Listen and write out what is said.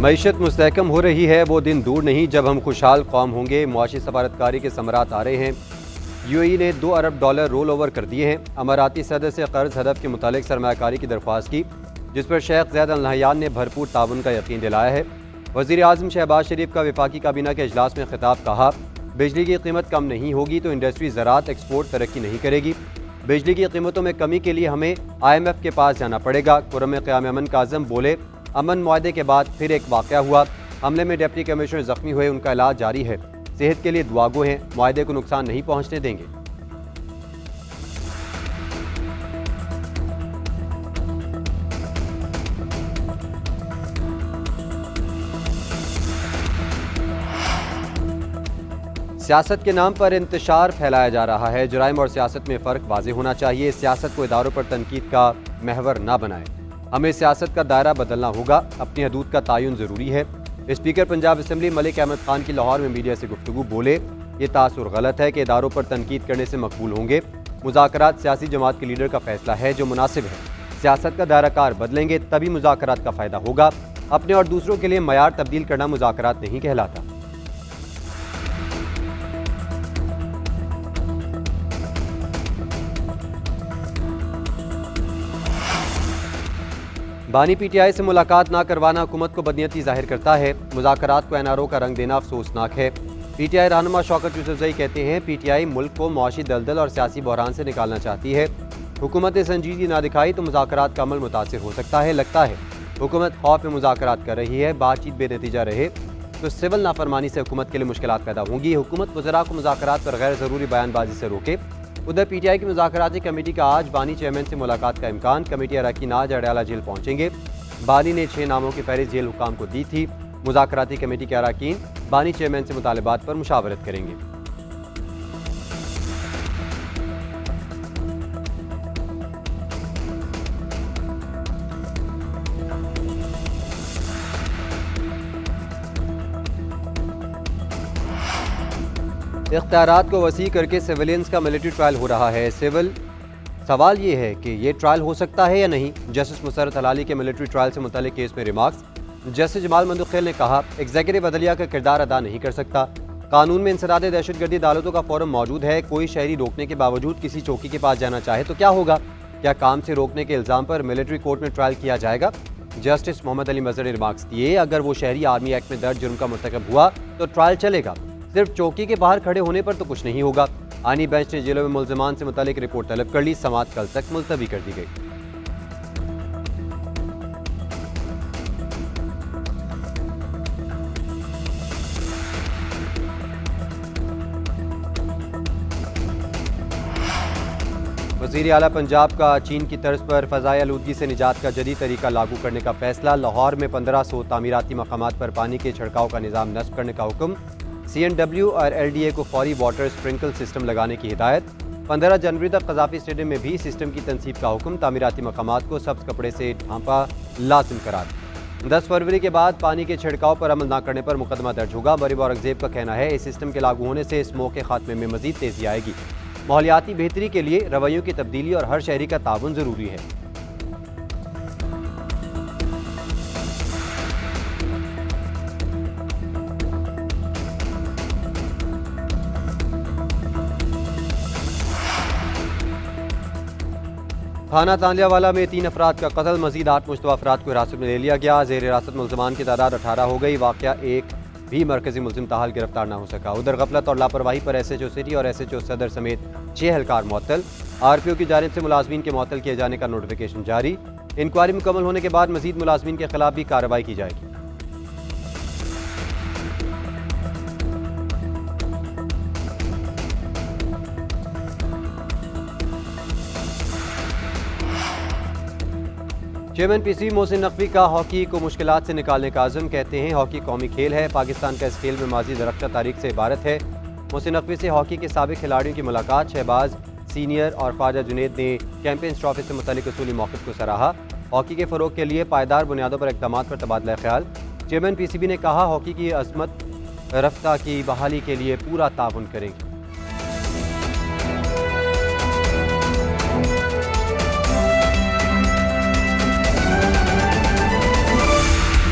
मईशत मुस्तहकम हो रही है, वो दिन दूर नहीं जब हम खुशहाल कौम होंगे। मुआशी सफारतकारी के समरात आ रहे हैं। यूएई ने $2 अरब रोल ओवर कर दिए हैं। अमाराती सदर से कर्ज हदफ के मुतालिक सरमायाकारी की दरख्वास्त की, जिस पर शेख ज़ैद अल नहयान ने भरपूर ताउन का यकीन दिलाया है। वज़ीर आज़म शहबाज शरीफ का वफाकी काबीना के इजलास में खिताब, कहा बिजली की कीमत कम नहीं होगी तो इंडस्ट्री ज़राअत एक्सपोर्ट तरक्की नहीं करेगी। बिजली की कीमतों में कमी के लिए हमें IMF के पास जाना पड़ेगा। कुर्रम क़याम अमन काज़म बोले, अमन मुआहदे के बाद फिर एक वाक़या हुआ। हमले में डिप्टी कमिश्नर जख्मी हुए, उनका इलाज जारी है। सेहत के लिए दुआगो हैं, मुआहदे को नुकसान नहीं पहुँचने देंगे। सियासत के नाम पर इंतशार फैलाया जा रहा है। जुराइम और सियासत में फ़र्क वाज़ेह होना चाहिए। सियासत को इदारों पर तनकीद का महवर ना बनाएं। हमें सियासत का दायरा बदलना होगा। अपनी हदूद का तयन ज़रूरी है। स्पीकर पंजाब असम्बली मलिक अहमद खान की लाहौर में मीडिया से गुफ्तगू, बोले ये तासुर गलत है कि इदारों पर तनकीद करने से मकबूल होंगे। मुज़ाकरात सियासी जमात के लीडर का फैसला है जो मुनासिब है। सियासत का दायरा कार बदलेंगे तभी मुज़ाकरात का फ़ायदा होगा। अपने और दूसरों के लिए मयार तब्दील करना मुज़ाकरात नहीं कहलाता। बानी PTI से मुलाकात ना करवाना हुकूमत को बदनीयती जाहिर करता है। मुज़ाकरात को NRO का रंग देना अफसोसनाक है। PTI रहनुमा शौकत यूसुफजई कहते हैं PTI मुल्क को मुआशी दलदल और सियासी बहरान से निकालना चाहती है। हुकूमत ने संजीदगी ना दिखाई तो मुज़ाकरात का अमल मुतासिर हो सकता है। लगता है हुकूमत खौफ में मुज़ाकरात कर रही है। बातचीत बेनतीजा रहे तो सिविल नाफरमानी से हुकूमत के लिए मुश्किलात पैदा होंगी। हुकूमत वज़रा को मुज़ाकरात पर गैर ज़रूरी बयानबाजी से रोके। उधर PTI की मुज़ाकराती कमेटी का आज बानी चेयरमैन से मुलाकात का इम्कान। कमेटी अरकान आज अडयाला जेल पहुंचेंगे। बानी ने 6 नामों की फहरिस्त जेल हुकाम को दी थी। मुज़ाकराती कमेटी के अरकान बानी चेयरमैन से मुतालिबात पर मुशावरत करेंगे। इख्तियारात को वसी करके सिविलियंस का मिलिट्री ट्रायल हो रहा है। सवाल ये है कि ये ट्रायल हो सकता है या नहीं। जस्टिस मुसर्रत हलाली के मिलिट्री ट्रायल से मुतालिक केस में रिमार्क्स। जस्टिस जमाल मंदुखेल ने कहा एग्जीक्यूटिव अदलिया का किरदार अदा नहीं कर सकता। कानून में इंसदाद दहशतगर्दी अदालतों का फोरम मौजूद है। कोई शहरी रोकने के बावजूद किसी चौकी के पास जाना चाहे तो क्या होगा? क्या काम से रोकने के इल्ज़ाम पर मिलिट्री कोर्ट में ट्रायल किया जाएगा? जस्टिस मोहम्मद अली मजहर ने रिमार्क्स दिए, अगर वो शहरी आर्मी एक्ट में दर्ज जुर्म का मुर्तकब हुआ तो ट्रायल चलेगा। सिर्फ चौकी के बाहर खड़े होने पर तो कुछ नहीं होगा। आनी बेंच ने जेलों में मुल्ज़िमान से मुतालिक रिपोर्ट तलब कर ली। समाअत कल तक मुलतवी कर दी गई। वज़ीर आला पंजाब का चीन की तर्ज पर फ़ज़ाई आलूदगी से निजात का जदीद तरीका लागू करने का फैसला। लाहौर में 1500 तामीराती मकामात पर पानी के छिड़काव का निज़ाम नस्ब करने का हुक्म। CNW और LDA को फौरी वाटर स्प्रिंकल सिस्टम लगाने की हिदायत। 15 जनवरी तक कज़ाफ़ी स्टेडियम में भी सिस्टम की तनसीब का हुक्म। तामीराती मकामात को सब्ज़ कपड़े से ढांपा लाजिम करार। 10 फरवरी के बाद पानी के छिड़काव पर अमल न करने पर मुकदमा दर्ज होगा। मरीब औरंगजेब का कहना है इस सिस्टम के लागू होने से स्मोक के खात्मे में मजीद तेज़ी आएगी। माहौलियाती बेहतरी के लिए रवैयों की तब्दीली और हर शहरी का ताउन ज़रूरी है। थाना तांदियावाला में 3 अफराद का कत्ल। मजीद 8 मुश्तबा अफराद को हिरासत में ले लिया गया। जेर हिरासत मुल्ज़िमान की तादाद 18 हो गई। वाक़या एक भी मरकजी मुल्ज़िम ताहाल गिरफ्तार न हो सका। उधर गफलत और लापरवाही पर SHO सिटी और SHO सदर समेत 6 एहलकार मुअत्तल। RPO की जानिब से मुलाजमीन के मुअत्तल किए जाने का नोटिफिकेशन जारी। इंक्वायरी मुकम्मल होने के बाद मजीद मुलाजमीन के खिलाफ भी कार्रवाई की जाएगी। चेयरमैन PCB मोहसिन नकवी का हॉकी को मुश्किलात से निकालने का आज़म। कहते हैं हॉकी कौमी खेल है। पाकिस्तान का इस खेल में माजी दरख्ता तारीख से इबारत है। मोहसिन नकवी से हॉकी के साबिक खिलाड़ियों की मुलाकात। शहबाज सीनियर और ख्वाजा जुनैद ने चैंपियंस ट्रॉफी से मुतालिक उसूली मौक़िफ़ को सराहा। हॉकी के फ़रोग़ के लिए पायदार बुनियादों पर इक़दामात पर तबादला ख्याल। चेयरमैन PCB ने कहा हॉकी की अज़मत रफ्ता की बहाली के लिए पूरा ताउन करेंगे।